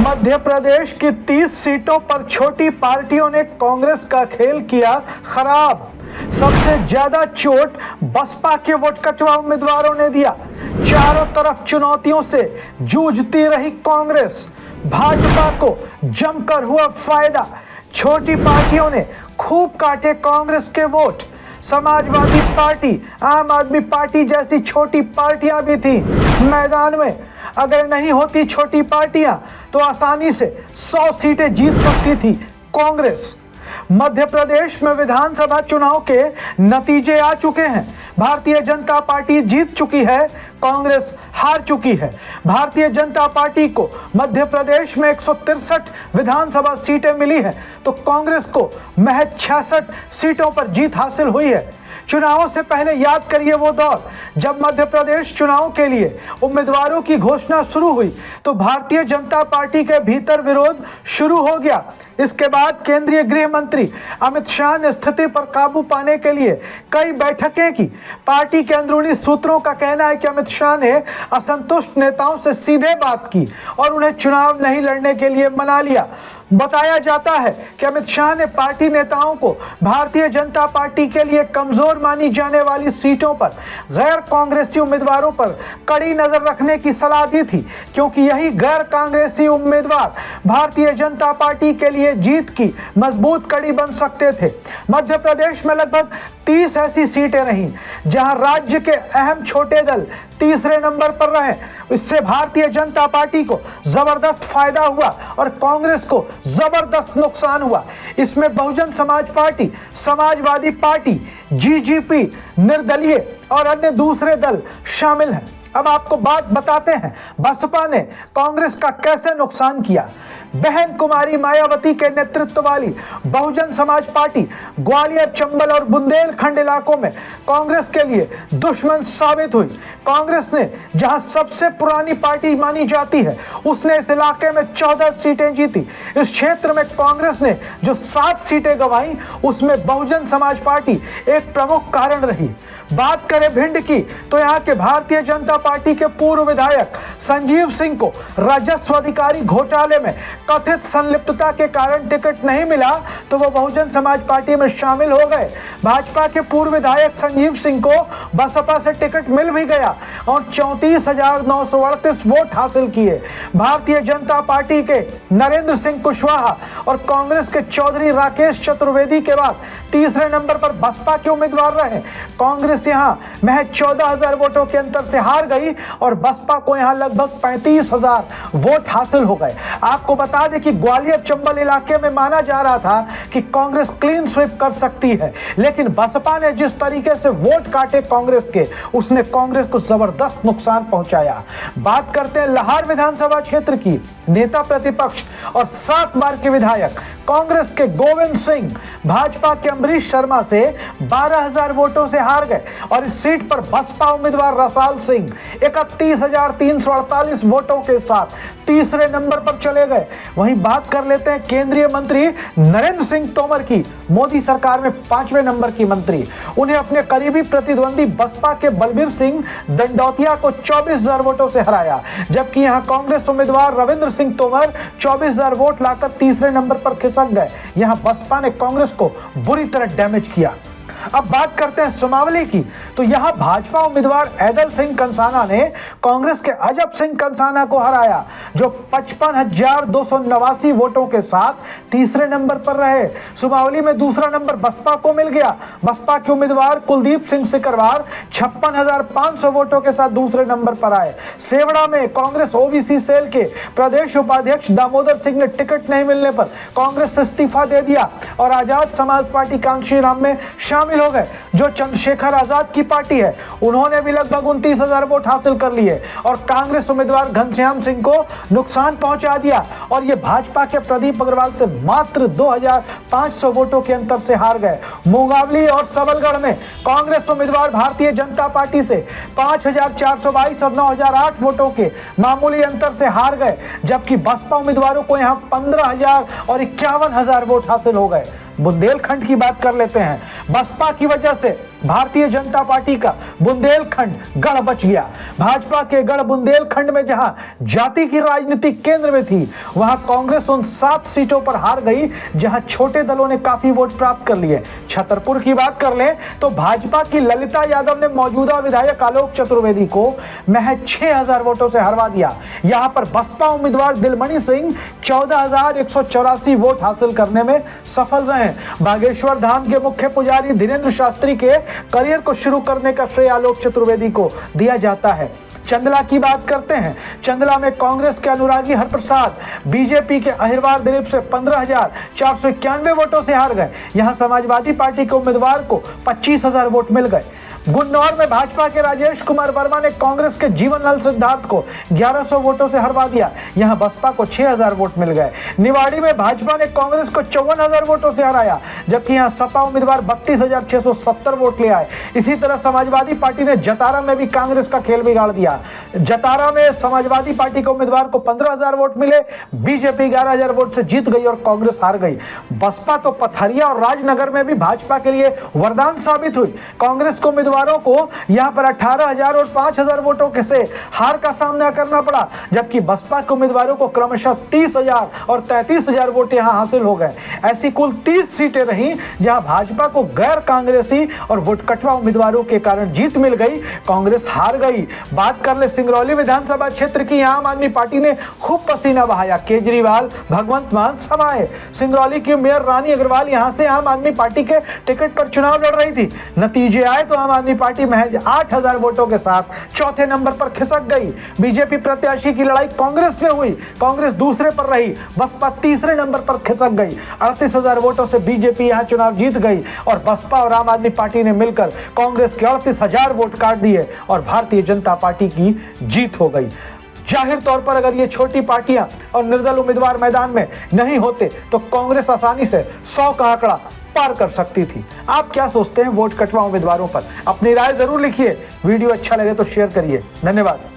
मध्य प्रदेश की 30 सीटों पर छोटी पार्टियों ने कांग्रेस का खेल किया खराब। सबसे ज्यादा चोट बसपा के वोट कटवा उम्मीदवारों ने दिया। चारों तरफ चुनौतियों से जूझती रही कांग्रेस। भाजपा को जमकर हुआ फायदा। छोटी पार्टियों ने खूब काटे कांग्रेस के वोट। समाजवादी पार्टी, आम आदमी पार्टी जैसी छोटी पार्टियां भी थी मैदान में। अगर नहीं होती छोटी पार्टियां तो आसानी से 100 सीटें जीत सकती थी कांग्रेस। मध्य प्रदेश में विधानसभा चुनाव के नतीजे आ चुके हैं। भारतीय जनता पार्टी जीत चुकी है, कांग्रेस हार चुकी है। भारतीय जनता पार्टी को मध्य प्रदेश में 163 विधानसभा सीटें मिली हैं, तो कांग्रेस को महज 66 सीटों पर जीत हासिल हुई है। चुनावों से पहले याद करिए वो दौर जब मध्य प्रदेश चुनाव के लिए उम्मीदवारों की घोषणा शुरू हुई तो भारतीय जनता पार्टी के भीतर विरोध शुरू हो गया। इसके बाद केंद्रीय गृह मंत्री अमित शाह ने स्थिति पर काबू पाने के लिए कई बैठकें की। पार्टी के अंदरूनी सूत्रों का कहना है कि अमित शाह ने असंतुष्ट नेताओं से सीधे बात की और उन्हें चुनाव नहीं लड़ने के लिए मना लिया। बताया जाता है कि अमित शाह ने पार्टी नेताओं को भारतीय जनता पार्टी के लिए कमजोर मानी जाने वाली सीटों पर गैर कांग्रेसी उम्मीदवारों पर कड़ी नजर रखने की सलाह दी थी, क्योंकि यही गैर कांग्रेसी उम्मीदवार भारतीय जनता पार्टी के लिए जीत की मजबूत कड़ी बन सकते थे। मध्य प्रदेश में लगभग 30 ऐसी सीटें रहीं जहां राज्य के अहम छोटे दल तीसरे नंबर पर रहे। इससे भारतीय जनता पार्टी को जबरदस्त फायदा हुआ और कांग्रेस को जबरदस्त नुकसान हुआ। इसमें Bahujan Samaj party, Samajwadi party, GGP, निर्दलीय और अन्य दूसरे दल शामिल हैं। अब आपको बात बताते हैं बसपा ने कांग्रेस का कैसे नुकसान किया। बहन कुमारी मायावती के नेतृत्व वाली बहुजन समाज पार्टी ग्वालियर, चंबल और बुंदेलखंड इलाकों में कांग्रेस के लिए दुश्मन साबित हुई। कांग्रेस ने जहां सबसे पुरानी पार्टी मानी जाती है, उसने इस इलाके में 14 सीटें जीती। इस क्षेत्र में कांग्रेस ने जो 7 सीटें गंवाई, उसमें बहुजन समाज पार्टी एक प्रमुख कारण रही। बात करें भिंड की तो यहाँ के भारतीय जनता पार्टी के पूर्व विधायक संजीव सिंह को राजस्व अधिकारी घोटाले में कथित संलिप्तता के कारण टिकट नहीं मिला, तो वो बहुजन समाज पार्टी में शामिल हो गए। भाजपा के पूर्व विधायक संजीव सिंह को बसपा से टिकट मिल भी गया और 34,938 वोट हासिल किए। भारतीय जनता पार्टी के नरेंद्र सिंह कुशवाहा और कांग्रेस के चौधरी राकेश चतुर्वेदी के बाद तीसरे नंबर पर बसपा के उम्मीदवार रहे। कांग्रेस यहां महज 14,000 वोटों के अंतर से हार गई और बसपा को यहां लगभग 35,000 वोट हासिल हो गए। आपको बता दें कि ग्वालियर, चंबल इलाके में माना जा रहा था कि कांग्रेस क्लीन स्वीप कर सकती है, लेकिन बसपा ने जिस तरीके से वोट काटे कांग्रेस के, उसने कांग्रेस को जबरदस्त नुकसान पहुंचाया। बात करते हैं लाहौर विधानसभा क्षेत्र की। नेता प्रतिपक्ष और 7 बार के विधायक कांग्रेस के गोविंद सिंह भाजपा के अमरीश शर्मा से 12,000 वोटों से हार गए और इस सीट पर बसपा उम्मीदवार रसाल सिंह 31,348 वोटों के साथ तीसरे नंबर पर चले गए। वहीं बात कर लेते हैं केंद्रीय मंत्री नरेंद्र सिंह तोमर की। मोदी सरकार में 5वें नंबर की मंत्री। उन्हें अपने करीबी प्रतिद्वंदी बसपा के बलबीर सिंह दंडौतिया को 24,000 वोटों से हराया, जबकि यहां कांग्रेस उम्मीदवार रविंद्र सिंह तोमर 24,000 वोट लाकर तीसरे नंबर पर खिसक गए। यहां बसपा ने कांग्रेस को बुरी तरह डैमेज किया। अब बात करते हैं सुमावली की, तो यहां भाजपा उम्मीदवार ऐदल सिंह कंसाना ने कांग्रेस के अजब सिंह कंसाना को हराया, जो 55,289 वोटों के साथ तीसरे नंबर पर रहे। सुमावली में दूसरा नंबर बसपा को मिल गया। बसपा के उम्मीदवार कुलदीप सिंह सिकरवार 56,500 वोटों के साथ दूसरे नंबर पर आए। सेवड़ा में कांग्रेस ओबीसी सेल के प्रदेश उपाध्यक्ष दामोदर सिंह ने टिकट नहीं मिलने पर कांग्रेस से इस्तीफा दे दिया और आजाद समाज पार्टी कांशीराम में शामिल हो गए, जो चंद्रशेखर आजाद की पार्टी है। उन्होंने भी लगभग 29,000 वोट हासिल कर लिए और कांग्रेस उम्मीदवार घनश्याम सिंह को नुकसान पहुंचा दिया और ये भाजपा के प्रदीप अग्रवाल से मात्र 2,500 वोटों के अंतर से हार गए। मुंगावली और सबलगढ़ में कांग्रेस उम्मीदवार भारतीय जनता पार्टी से 5,422 और 9,008 वोटों के मामूली अंतर से हार गए, जबकि बसपा उम्मीदवारों को यहां 15,000 और 51,000 वोट हासिल हो गए। बुंदेलखंड की बात कर लेते हैं। बसपा की वजह से भारतीय जनता पार्टी का बुंदेलखंड गढ़ बच गया। भाजपा के गढ़ बुंदेलखंड में जहां जाति की राजनीति केंद्र में थी, वहां कांग्रेस उन 7 सीटों पर हार गई जहां छोटे दलों ने काफी वोट प्राप्त कर लिए। छतरपुर की बात कर लें तो भाजपा की ललिता यादव ने मौजूदा विधायक आलोक चतुर्वेदी को महज 6000 वोटों से हरवा दिया। यहां पर बसपा उम्मीदवार दिलमणि सिंह 14184 वोट हासिल करने में सफल रहे। बागेश्वर धाम के मुख्य पुजारी धीरेन्द्र शास्त्री के करियर को शुरू करने का श्रेय आलोक चतुर्वेदी को दिया जाता है। चंदला की बात करते हैं। चंदला में कांग्रेस के अनुरागी हरप्रसाद बीजेपी के अहिरवार दिलीप से 15,491 वोटों से हार गए। यहां समाजवादी पार्टी के उम्मीदवार को 25,000 वोट मिल गए। गुन्नौर में भाजपा के राजेश कुमार वर्मा ने कांग्रेस के जीवनलाल सिद्धार्थ को 1100 वोटों से हरवा दिया। यहां बसपा को 6000 वोट मिल गए। निवाड़ी में भाजपा ने कांग्रेस को 54,000 वोटों से हराया, जबकि यहां सपा उम्मीदवार 32,670 वोट ले आए। इसी तरह समाजवादी पार्टी ने जतारा में भी कांग्रेस का खेल बिगाड़ दिया। जतारा में समाजवादी पार्टी के उम्मीदवार को 15,000 वोट मिले, बीजेपी 11,000 वोट से जीत गई और कांग्रेस हार गई। बसपा तो पथरिया और राजनगर में भी भाजपा के लिए वरदान साबित हुई। कांग्रेस को उम्मीदवारों को यहां पर 18,000 और 5,000 वोटों के से हार का सामना करना पड़ा, जबकि बसपा के उम्मीदवारों को क्रमशः 30,000 और 33,000 वोट यहां हासिल हो गए। ऐसी कुल 30 सीटें रहीं जहां भाजपा को गैर कांग्रेसी और वोटकटवा उम्मीदवारों के कारण जीत मिल गई, कांग्रेस हार गई। बात कर ले सिंगरौली विधानसभा क्षेत्र की, आम आदमी पार्टी ने खूब पसीना बहाया। केजरीवाल, भगवंत मान सब आए। सिंगरौली की मेयर रानी अग्रवाल यहां से आम आदमी पार्टी के टिकट पर चुनाव लड़ रही थी। नतीजे आए तो आम आदमी पार्टी महज 8,000 वोटों के साथ चौथे नंबर पर खिसक गई। बीजेपी प्रत्याशी की लड़ाई कांग्रेस से हुई, कांग्रेस दूसरे पर रही, बसपा तीसरे नंबर पर खिसक गई। 38,000 वोटों से बीजेपी यहां चुनाव जीत गई और बसपा और आम आदमी पार्टी ने मिलकर कांग्रेस के 38,000 वोट काट दिए और भारतीय जनता पार्टी की जीत हो गई। जाहिर तौर पर अगर ये छोटी पार्टियां और निर्दल उम्मीदवार मैदान में नहीं होते तो कांग्रेस आसानी से 100 का आंकड़ा पार कर सकती थी। आप क्या सोचते हैं वोट कटवा उम्मीदवारों पर? अपनी राय जरूर लिखिए। वीडियो अच्छा लगे तो शेयर करिए। धन्यवाद।